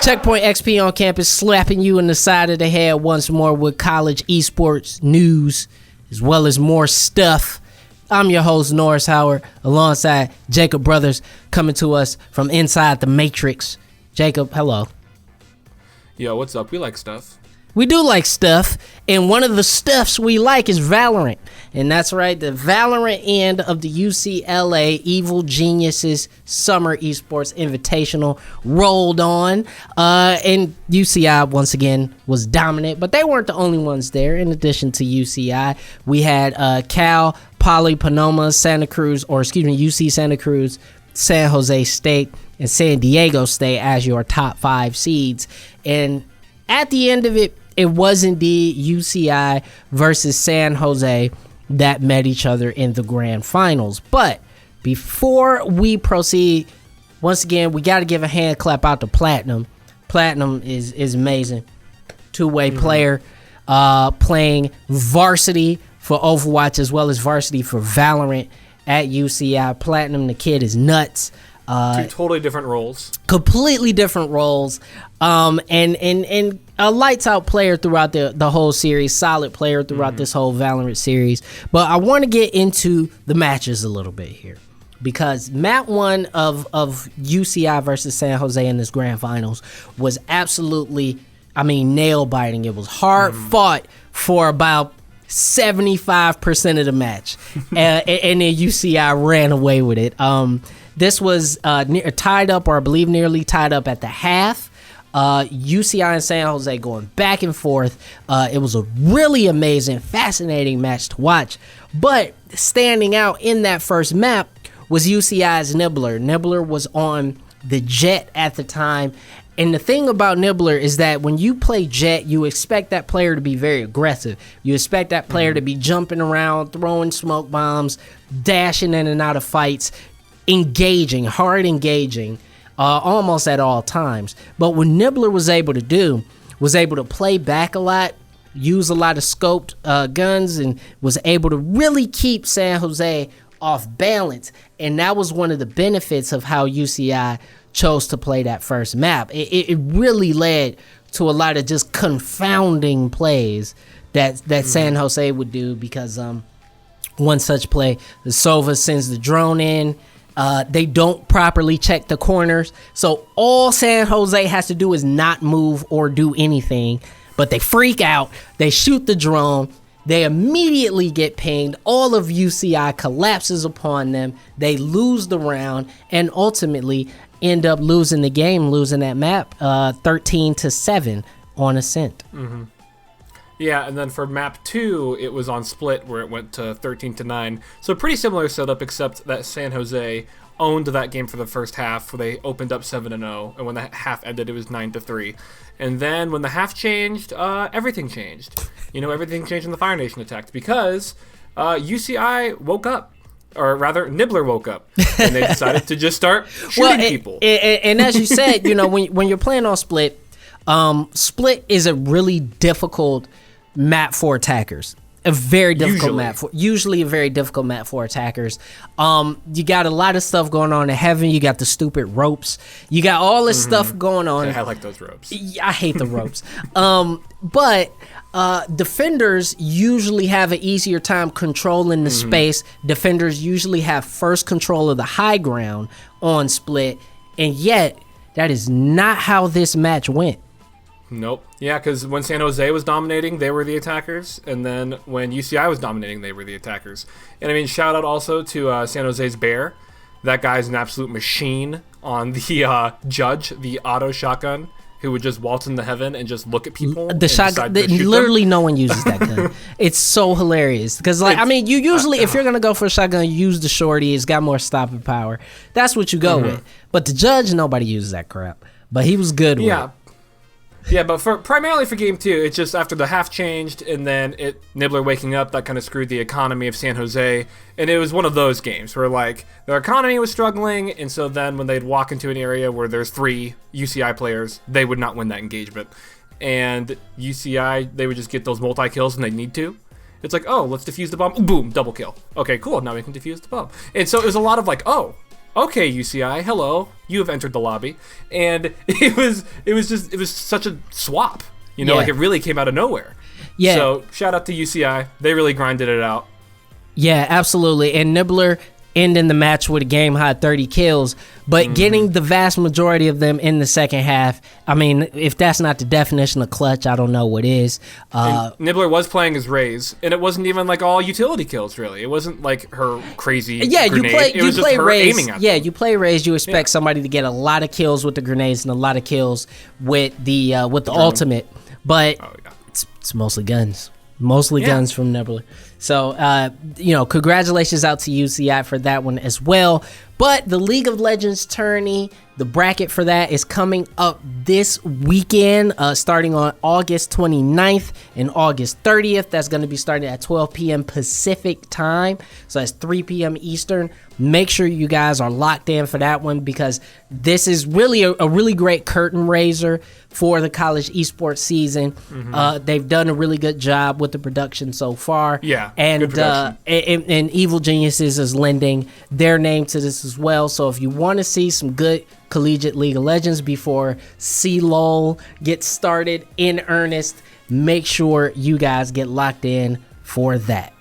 Checkpoint XP on campus, slapping you in the side of the head once more with college esports news, as well as more stuff. I'm your host, Norris Howard, alongside Jacob Brothers, coming to us from inside the Matrix. Jacob, hello. Yo, what's up? We like stuff. We do like stuff, and one of the stuffs we like is Valorant. And that's right, the Valorant end of the UCLA Evil Geniuses Summer Esports Invitational rolled on. And UCI, once again, was dominant, but they weren't the only ones there. In addition to UCI, we had Cal, Poly, Panoma, UC Santa Cruz, San Jose State, and San Diego State as your top 5 seeds. And at the end of it, it was indeed UCI versus San Jose that met each other in the grand finals. But before we proceed, once again, we got to give a hand clap out to Platinum. Platinum is amazing. Two-way player, playing varsity for Overwatch as well as varsity for Valorant at UCI. Platinum, the kid is nuts. Two totally different roles. Completely different roles. And a lights out player throughout the whole series, solid player throughout this whole Valorant series. But I want to get into the matches a little bit here, because map 1 of UCI versus San Jose in this grand finals was absolutely, nail biting. It was hard fought for about 75% of the match, and then UCI ran away with it. This was tied up, or I believe nearly tied up at the half. UCI and San Jose going back and forth. It was a really amazing, fascinating match to watch. But standing out in that first map was UCI's Nibbler. Nibbler was on the Jett at the time. And the thing about Nibbler is that when you play Jett, you expect that player to be very aggressive. You expect that player to be jumping around, throwing smoke bombs, dashing in and out of fights, hard engaging, almost at all times. But what Nibbler was able to do was able to play back a lot, use a lot of scoped guns, and was able to really keep San Jose off balance. And that was one of the benefits of how UCI chose to play that first map. It really led to a lot of just confounding plays that San Jose would do, because one such play, the Sova sends the drone in. They don't properly check the corners, so all San Jose has to do is not move or do anything, but they freak out, they shoot the drone, they immediately get pinged, all of UCI collapses upon them, they lose the round, and ultimately end up losing the game, losing that map 13-7 on Ascent. Yeah, and then for map 2, it was on split, where it went to 13-9. So pretty similar setup, except that San Jose owned that game for the first half, where they opened up 7-0, and when the half ended, it was 9-3. And then when the half changed, everything changed. Everything changed when the Fire Nation attacked, because UCI woke up. Or rather, Nibbler woke up, and they decided to just start shooting people. And as you said, when you're playing on split, split is a really difficult map for attackers. A very difficult usually a very difficult map for attackers. You got a lot of stuff going on in heaven. You got the stupid ropes. You got all this stuff going on. Yeah, I like those ropes. I hate the ropes. But defenders usually have an easier time controlling the space. Defenders usually have first control of the high ground on split, and yet that is not how this match went. Nope. Yeah, because when San Jose was dominating, they were the attackers, and then when UCI was dominating, they were the attackers. And shout out also to San Jose's Bear. That guy's an absolute machine on the Judge, the auto shotgun, who would just waltz into heaven and just look at people. The shotgun, literally no one uses that gun. It's so hilarious, because you usually, if you're gonna go for a shotgun, you use the shorty. It's got more stopping power. That's what you go with. But the Judge, nobody uses that crap. But he was good with it. Yeah, but primarily for game 2, it's just after the half changed, and then Nibbler waking up, that kind of screwed the economy of San Jose. And it was one of those games where their economy was struggling, and so then when they'd walk into an area where there's 3 UCI players, they would not win that engagement. And UCI, they would just get those multi-kills when they need to. It's like, oh, let's defuse the bomb. Boom, double kill. Okay, cool, now we can defuse the bomb. And so it was a lot of okay, UCI, hello, you have entered the lobby. And it was such a swap. You know, Yeah. like it really came out of nowhere. Yeah. So shout out to UCI. They really grinded it out. Yeah, absolutely. And Nibbler ending the match with a game high 30 kills, but getting the vast majority of them in the second half. I mean, if that's not the definition of clutch, I don't know what is. And Nibbler was playing as Raze, and it wasn't even like all utility kills, really. It wasn't like her crazy grenade. It was just her Raze. aiming at Yeah, them. you play Raze, you expect somebody to get a lot of kills with the grenades and a lot of kills with the ultimate, but Oh, yeah. it's mostly guns. Mostly guns from Nibbler. So, congratulations out to UCI for that one as well. But the League of Legends tourney, the bracket for that is coming up this weekend, starting on August 29th and August 30th. That's going to be starting at 12 p.m. Pacific time. So that's 3 p.m. Eastern. Make sure you guys are locked in for that one because this is really a really great curtain raiser for the college esports season. They've done a really good job with the production so far. Yeah, and good production. and Evil Geniuses is lending their name to this as well. So if you want to see some good collegiate League of Legends before CLOL gets started in earnest, make sure you guys get locked in for that.